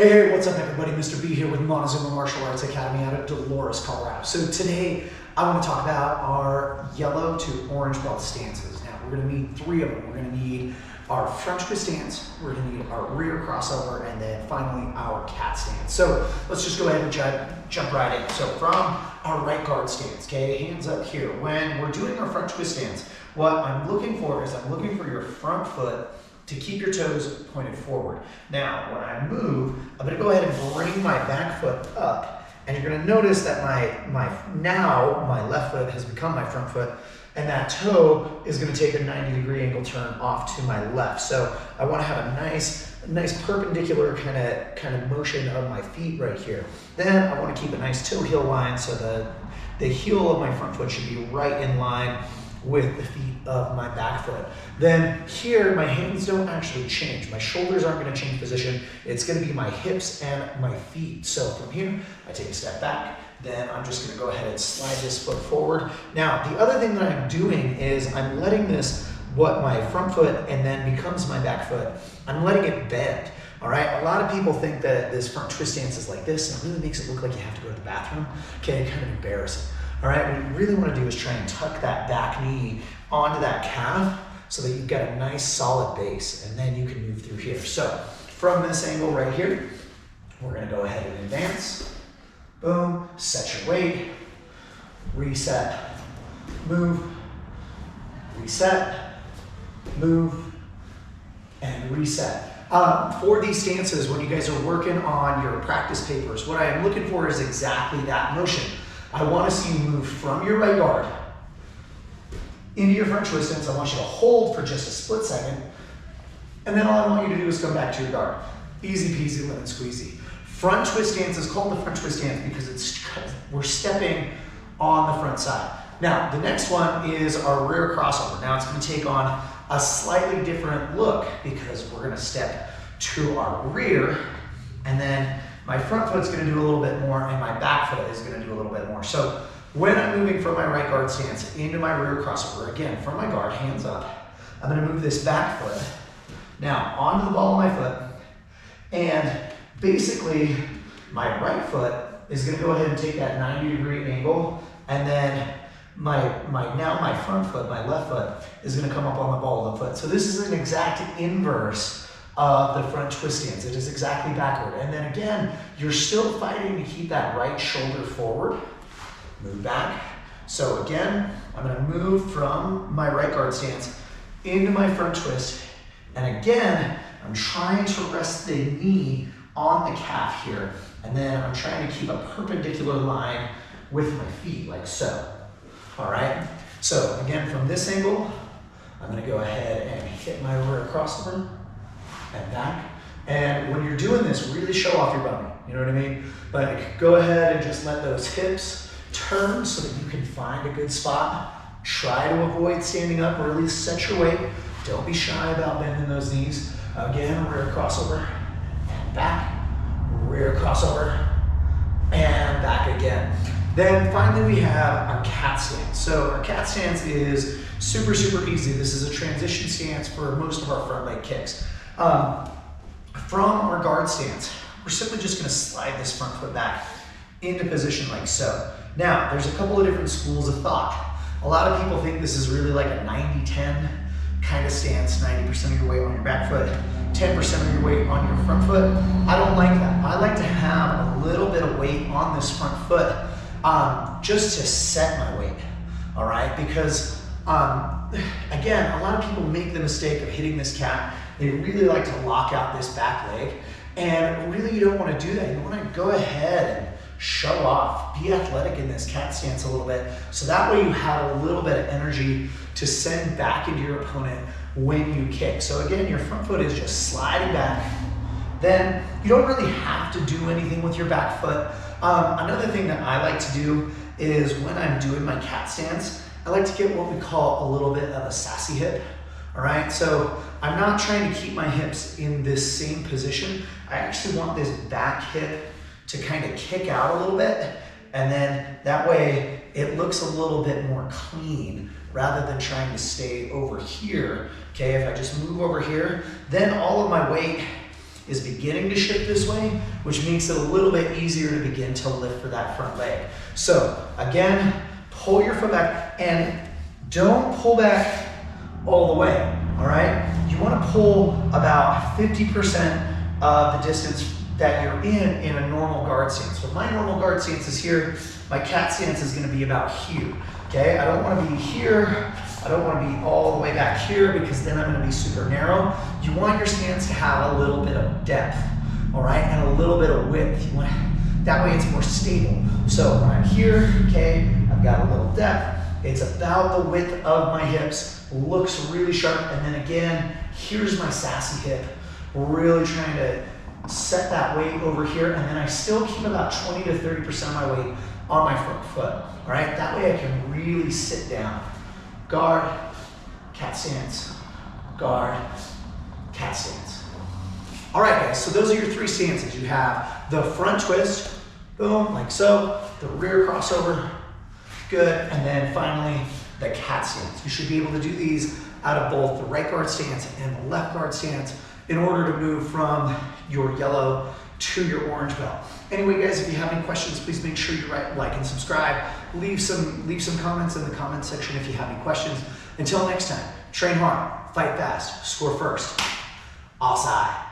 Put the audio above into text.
Hey, what's up everybody? Mr. B here with Montezuma Martial Arts Academy out of Dolores, Colorado. So today I want to talk about our yellow to orange belt stances. Now we're going to need three of them. We're going to need our front twist stance, we're going to need our rear crossover, and then finally our cat stance. So let's just go ahead and jump right in. So from our right guard stance, okay, hands up here. When we're doing our front twist stance, what I'm looking for is I'm looking for your front foot to keep your toes pointed forward. Now, when I move, I'm gonna go ahead and bring my back foot up, and you're gonna notice that my left foot has become my front foot, and that toe is gonna take a 90-degree angle turn off to my left. So I wanna have a nice perpendicular kind of motion of my feet right here. Then I wanna keep a nice toe heel line so the heel of my front foot should be right in line with the feet of my back foot. Then here, my hands don't actually change. My shoulders aren't gonna change position. It's gonna be my hips and my feet. So from here, I take a step back, then I'm just gonna go ahead and slide this foot forward. Now, the other thing that I'm doing is I'm letting this, what my front foot and then becomes my back foot, I'm letting it bend. All right, a lot of people think that this front twist stance is like this, and it really makes it look like you have to go to the bathroom. Okay, kind of embarrassing. All right, what you really want to do is try and tuck that back knee onto that calf so that you've got a nice solid base, and then you can move through here. So from this angle right here, we're gonna go ahead and advance. Boom, set your weight, reset, move, reset, move, and reset. For these stances, when you guys are working on your practice papers, what I am looking for is exactly that motion. I want to see you move from your right guard into your front twist stance. I want you to hold for just a split second, and then all I want you to do is come back to your guard. Easy peasy, lemon squeezy. Front twist stance is called the front twist stance because we're stepping on the front side. Now, the next one is our rear crossover. Now it's going to take on a slightly different look because we're going to step to our rear, and then my front foot's going to do a little bit more, and my back foot is going to do a little bit more. So when I'm moving from my right guard stance into my rear crossover, again, from my guard, hands up, I'm going to move this back foot now onto the ball of my foot, and basically my right foot is going to go ahead and take that 90-degree angle, and then my front foot, my left foot, is going to come up on the ball of the foot. So this is an exact inverse of the front twist stance. It is exactly backward. And then again, you're still fighting to keep that right shoulder forward. Move back. So again, I'm going to move from my right guard stance into my front twist. And again, I'm trying to rest the knee on the calf here. And then I'm trying to keep a perpendicular line with my feet, like so. All right? So again, from this angle, I'm going to go ahead and hit my rear crossover and back. And when you're doing this, really show off your bummy. You know what I mean? Like, go ahead and just let those hips turn so that you can find a good spot. Try to avoid standing up, or at least set your weight. Don't be shy about bending those knees. Again, rear crossover and back, rear crossover and back again. Then finally we have our cat stance. So our cat stance is super easy. This is a transition stance for most of our front leg kicks. From our guard stance, we're simply just going to slide this front foot back into position like so. Now, there's a couple of different schools of thought. A lot of people think this is really like a 90-10 kind of stance, 90% of your weight on your back foot, 10% of your weight on your front foot. I don't like that. I like to have a little bit of weight on this front foot just to set my weight, all right? Because again, a lot of people make the mistake of hitting this cat. They really like to lock out this back leg, and really you don't want to do that. You want to go ahead and show off, be athletic in this cat stance a little bit, so that way you have a little bit of energy to send back into your opponent when you kick. So again, your front foot is just sliding back. Then you don't really have to do anything with your back foot. Another thing that I like to do is when I'm doing my cat stance, I like to get what we call a little bit of a sassy hip. All right, so I'm not trying to keep my hips in this same position. I actually want this back hip to kind of kick out a little bit, and then that way it looks a little bit more clean rather than trying to stay over here. Okay, if I just move over here, then all of my weight is beginning to shift this way, which makes it a little bit easier to begin to lift for that front leg. So again, pull your foot back and don't pull back all the way, all right? You wanna pull about 50% of the distance that you're in a normal guard stance. So my normal guard stance is here. My cat stance is gonna be about here, okay? I don't wanna be here. I don't wanna be all the way back here because then I'm gonna be super narrow. You want your stance to have a little bit of depth, all right? And a little bit of width. That way it's more stable. So when I'm here, okay, I've got a little depth. It's about the width of my hips, looks really sharp. And then again, here's my sassy hip. Really trying to set that weight over here, and then I still keep about 20 to 30% of my weight on my front foot, all right? That way I can really sit down. Guard, cat stance, guard, cat stance. All right, guys, so those are your 3 stances. You have the front twist, boom, like so, the rear crossover, good, and then finally the cat stance. You should be able to do these out of both the right guard stance and the left guard stance in order to move from your yellow to your orange belt. Anyway, guys, if you have any questions, please make sure you like and subscribe. Leave some comments in the comment section if you have any questions. Until next time, train hard, fight fast, score first. All side.